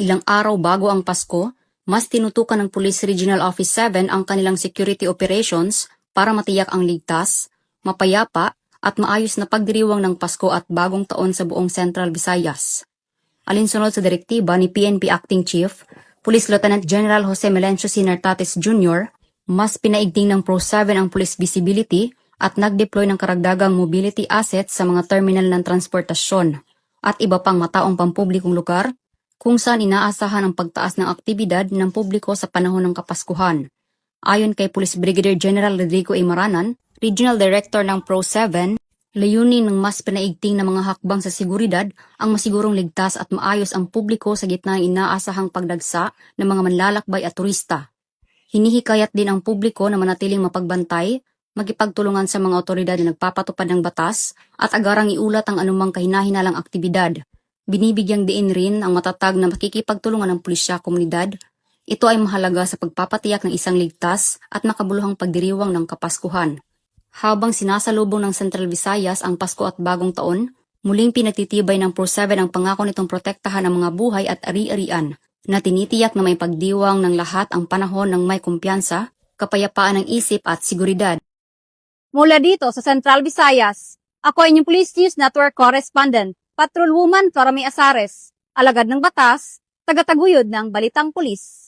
Ilang araw bago ang Pasko, mas tinutukan ng Police Regional Office 7 ang kanilang security operations para matiyak ang ligtas, mapayapa at maayos na pagdiriwang ng Pasko at Bagong Taon sa buong Central Visayas. Alinsunod sa direktiba ni PNP Acting Chief, Police Lieutenant General Jose Melencio Sinartates Jr., mas pinaigting ng Pro 7 ang police visibility at nag-deploy ng karagdagang mobility assets sa mga terminal ng transportasyon at iba pang mataong pampublikong lugar kung saan inaasahan ang pagtaas ng aktibidad ng publiko sa panahon ng Kapaskuhan. Ayon kay Police Brigadier General Rodrigo A. Maranan, Regional Director ng Pro 7, layunin ng mas pinaigting na mga hakbang sa seguridad ang masigurong ligtas at maayos ang publiko sa gitna ng inaasahang pagdagsa ng mga manlalakbay at turista. Hinihikayat din ang publiko na manatiling mapagbantay, magipagtulungan sa mga otoridad na nagpapatupad ng batas at agarang iulat ang anumang kahinahinalang aktibidad. Binibigyang diin rin ang matatag na makikipagtulungan ng pulisya komunidad. Ito ay mahalaga sa pagpapatiyak ng isang ligtas at makabuluhang pagdiriwang ng Kapaskuhan. Habang sinasalubong ng Central Visayas ang Pasko at Bagong Taon, muling pinagtitibay ng Pro 7 ang pangako nitong protektahan ang mga buhay at ari-arian na tinitiyak na may pagdiwang ng lahat ang panahon ng may kumpiyansa, kapayapaan ng isip at seguridad. Mula dito sa Central Visayas, ako inyong Police News Network Correspondent, Patrolwoman Torami Asares, alagad ng batas, tagataguyod ng Balitang Pulis.